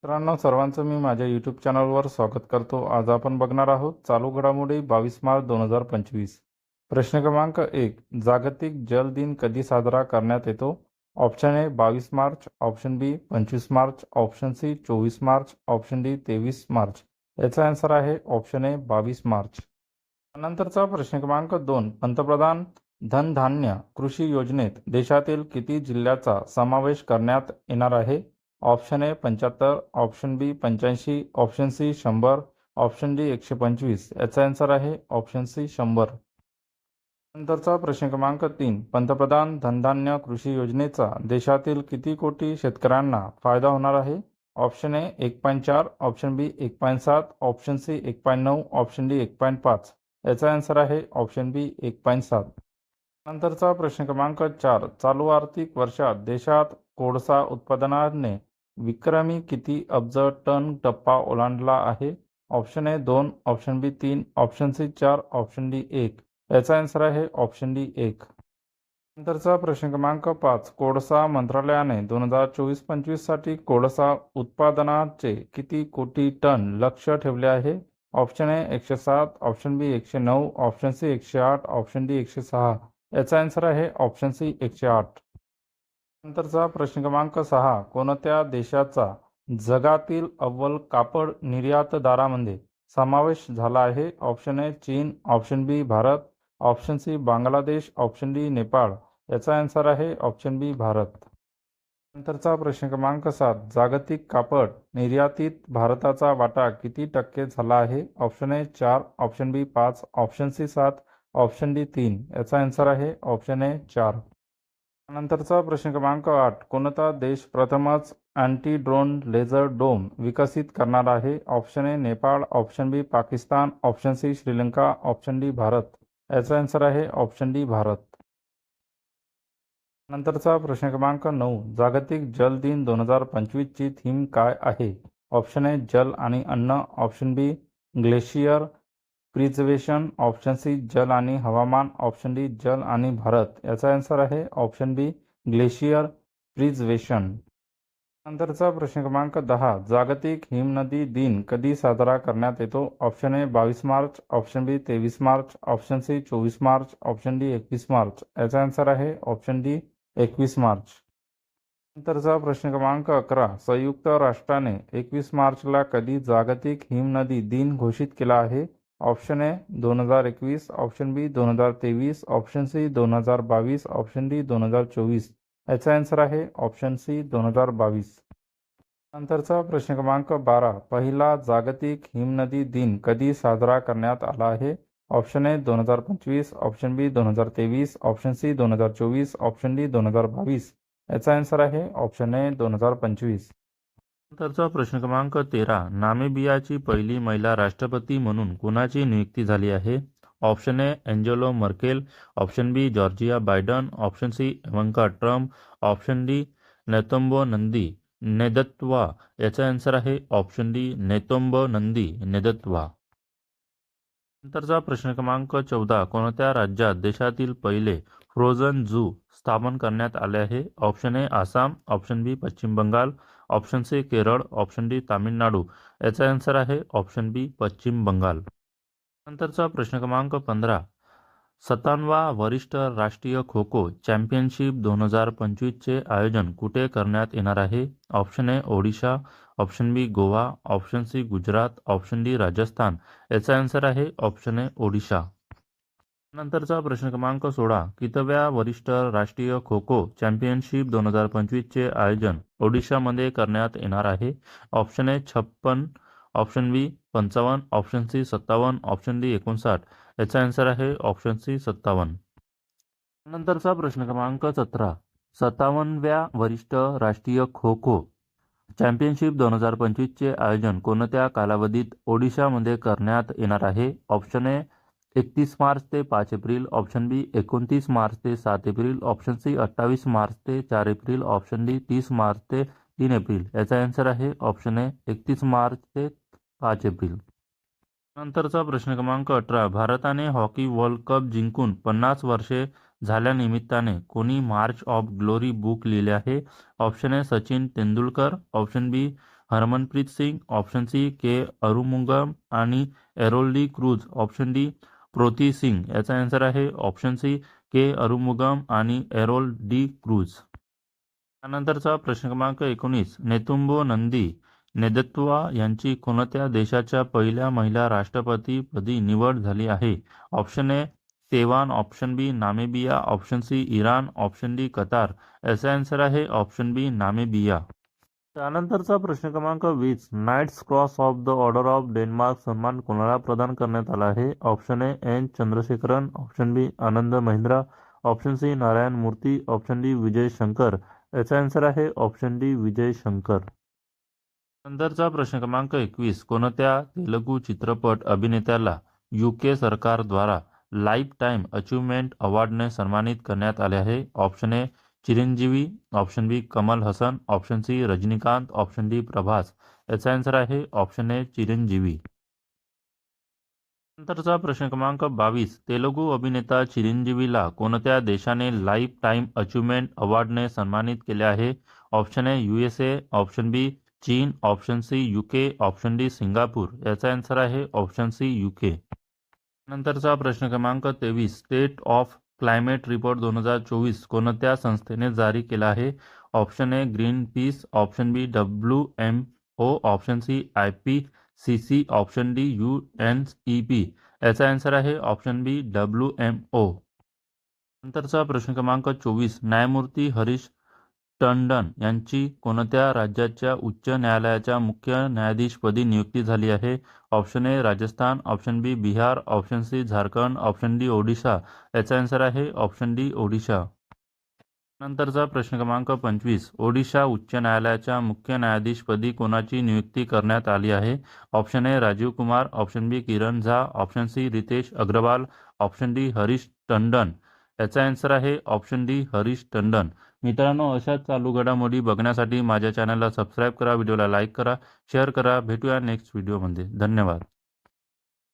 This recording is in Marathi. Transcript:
मित्रांनो, सर्वांचं मी माझ्या यूट्यूब चॅनलवर स्वागत करतो. आज आपण बघणार आहोत चालू घडामोडी 22 मार्च 2025. प्रश्न क्रमांक 1. जागतिक जल दिन कधी साजरा करण्यात येतो? Option A 22 March, option B 25 March, option C 24 March, option D 23 March. याचा आन्सर आहे ऑप्शन ए 22 मार्च. नंतरचा प्रश्न क्रमांक 2. पंतप्रधान धनधान्य कृषी योजनेत देशातील किती जिल्ह्याचा समावेश करण्यात येणार आहे? Option A 75, option B 85, option C 100, option D 125. याचा आन्सर आहे ऑप्शन सी 100. नंतरचा प्रश्न क्रमांक 3. पंतप्रधान धनधान्य कृषी योजनेचा देशातील किती कोटी शेतकऱ्यांना फायदा होणार आहे? Option A 1.4, option B 1.7, option C 1.9, option D 1.5. याचा आन्सर आहे ऑप्शन बी 1.7. नंतरचा प्रश्न क्रमांक 4. चालू आर्थिक वर्षात देशात कोळसा उत्पादनाने विक्रमी किती अब्ज टन टप्पा ओलांडला आहे? Option A 2, option B 3, option C 4, option D 1. याचा आन्सर आहे ऑप्शन डी 1. नंतरचा प्रश्न क्रमांक 5. कोळसा मंत्रालयाने 2024-25 साठी कोळसा उत्पादनाचे किती कोटी टन लक्ष्य ठेवले आहे? Option A 107, option B 109, option C 108, option D 106. याचा आन्सर आहे ऑप्शन सी 108. नंतरचा प्रश्न क्रमांक 6. कोणत्या देशाचा जगातील अव्वल कापड निर्यातदारामध्ये समावेश झाला आहे? ऑप्शन ए चीन, option B Bharat, option C Bangladesh, option D Nepal. याचा आन्सर आहे ऑप्शन बी भारत. नंतरचा प्रश्न क्रमांक 7. जागतिक कापड निर्यातीत भारताचा वाटा किती टक्के झाला आहे? Option A 4, option B 5, option C 7, option D 3. याचा आन्सर आहे ऑप्शन ए 4. नंतरचा प्रश्न क्रमांक 8. कोणता देश प्रथमच अँटी ड्रोन लेझर डोम विकसित करणार आहे? Option A Nepal, option B Pakistan, option C Sri Lanka, option D Bharat. याचा आन्सर आहे ऑप्शन डी भारत. नंतरचा प्रश्न क्रमांक 9. जागतिक जल दिन 2025 ची थीम काय आहे? ऑप्शन ए जल आणि अन्न, ऑप्शन बी ग्लेशियर प्रिझर्वेशन, ऑप्शन सी जल आणि हवामान, ऑप्शन डी जल आणि भारत. याचा आन्सर आहे ऑप्शन बी ग्लेशियर प्रिझर्वेशन. नंतरचा प्रश्न क्रमांक 10. जागतिक हिमनदी दिन कधी साजरा करण्यात येतो? Option A 22 March, option B 23 March, option C 24 March, option D 21 March. याचा आन्सर आहे ऑप्शन डी 21 मार्च. नंतरचा प्रश्न क्रमांक 11. संयुक्त राष्ट्राने 21 मार्चला कधी जागतिक हिमनदी दिन घोषित केला आहे? Option A 2021, option B 2023, option C 2022, option D 2024. याचा आन्सर आहे ऑप्शन सी 2022. नंतरचा प्रश्न क्रमांक 12. पहिला जागतिक हिमनदी दिन कधी साजरा करण्यात आला आहे? Option A 2025, option B 2023, option C 2024, option D 2022. याचा आन्सर आहे ऑप्शन ए 2025. नंतरचा प्रश्न क्रमांक 13. नामिबियाची पहिली महिला राष्ट्रपती म्हणून कुणाची नियुक्ती झाली आहे? Option A Angelo Merkel, option B Georgia Biden, option C Ivanka Trump, option D Netumbo Nandi Ndaitwah. याचा आन्सर आहे option D Netumbo Nandi Ndaitwah. नंतरचा प्रश्न क्रमांक 14. कोणत्या राज्यात देशातील पहिले फ्रोझन झू स्थापन करण्यात आले आहे? Option A Assam, option B Paschim Bengal, option C Kerala, option D Tamil Nadu. याचा आन्सर आहे ऑप्शन बी पश्चिम बंगाल. नंतरचा प्रश्न क्रमांक 15. 57वा वरिष्ठ राष्ट्रीय खो खो चॅम्पियनशिप 2025 चे आयोजन कुठे करण्यात येणार आहे? Option A Odisha, option B Goa, option C Gujarat, option D Rajasthan. याचा आन्सर आहे ऑप्शन ए ओडिशा. नंतरचा प्रश्न क्रमांक 16. कितव्या वरिष्ठ राष्ट्रीय खो खो चॅम्पियनशिप 2025 चे आयोजन ओडिशामध्ये करण्यात येणार आहे? Option A 56, option B 55, option C 57, option D 59. याचा आन्सर आहे ऑप्शन सी 57. नंतरचा प्रश्न क्रमांक 17. 57व्या वरिष्ठ राष्ट्रीय खो खो चॅम्पियनशिप 2025 चे आयोजन कोणत्या कालावधीत ओडिशामध्ये करण्यात येणार आहे? ऑप्शन ए 31 मार्च ते 5 एप्रिल, ऑप्शन बी 29 मार्च ते 7 एप्रिल, ऑप्शन सी 28 मार्च ते 4 एप्रिल, ऑप्शन डी 30 मार्च ते 3 एप्रिल. याचा आन्सर आहे ऑप्शन ए 31 मार्च ते 5 एप्रिल. नंतरचा प्रश्न क्रमांक 18. भारताने हॉकी वर्ल्ड कप जिंकून 50 वर्षे झाल्यानिमित्ताने कोणी मार्च ऑफ ग्लोरी बुक लिहिले आहे? Option A Sachin Tendulkar, option B Harmanpreet Singh, option C K Arumugam आणि Errol D'Cruz, option D Proti Singh. याचा आन्सर आहे ऑप्शन सी के अरुमुगम आणि एरोल डी क्रूज. त्यानंतरचा प्रश्न क्रमांक 19. नेतुम्बो नंदी नेदत्वा यांची कोणत्या देशाच्या पहिल्या महिला राष्ट्रपतीपदी निवड झाली आहे? Option A Taiwan, option B Namibia, option C Iran, option D Qatar. याचा आन्सर आहे ऑप्शन बी नामिबिया. त्यानंतरचा प्रश्न क्रमांक 20. Knights Cross of the Order of Denmark सन्मान कोणाला प्रदान करण्यात आला आहे? Option A N Chandrasekaran, option B Anand Mahindra, option C Narayana Murthy, option D Vijay Shankar. याचा आन्सर आहे ऑप्शन डी विजय शंकर. नंतरचा प्रश्न क्रमांक 21. कोणत्या तेलुगू चित्रपट अभिनेत्याला UK सरकारद्वारा लाईफ टाईम अचीवमेंट अवॉर्डने सन्मानित करण्यात आले आहे? Option A Chiranjeevi, option B Kamal Haasan, option C Rajinikanth, option D Prabhas. याचा आन्सर आहे ऑप्शन ए चिरंजीवी. नंतरचा प्रश्न क्रमांक 22. तेलुगू अभिनेता चिरंजीवीला कोणत्या देशाने लाईफ टाईम अचीवमेंट अवॉर्डने सन्मानित केले आहे? Option A USA, option B चीन, option C UK, option D Singapore. याचा आन्सर आहे ऑप्शन सी UK. नंतरचा प्रश्न क्रमांक 23. स्टेट ऑफ क्लायमेट रिपोर्ट 2024 कोणत्या संस्थेने जारी केला आहे? Option A Greenpeace, option B WMO, option C IPCC, option D UNEP. याचा आन्सर आहे ऑप्शन बी WMO. नंतरचा प्रश्न क्रमांक 24. न्यायमूर्ती हरीश टंडन यांची कोणत्या राज्याच्या उच्च न्यायालयाच्या मुख्य न्यायाधीशपदी नियुक्ती झाली आहे? Option A Rajasthan, option B Bihar, option C Jharkhand, option D Odisha. याचा आन्सर आहे ऑप्शन डी ओडिशा. नंतरचा प्रश्न क्रमांक 25. ओडिशा उच्च न्यायालयाच्या मुख्य न्यायाधीशपदी कोणाची नियुक्ती करण्यात आली आहे? Option A Rajiv Kumar, option B Kiran Jha, option C Ritesh Agarwal, option D Harish Tandon. याचा आन्सर आहे ऑप्शन डी हरीश टंडन. मित्रांनो, अशाच चालू घडामोडी बघण्यासाठी माझ्या चॅनलला सबस्क्राईब करा, व्हिडिओला लाईक करा, शेअर करा. भेटूया नेक्स्ट व्हिडिओमध्ये. धन्यवाद.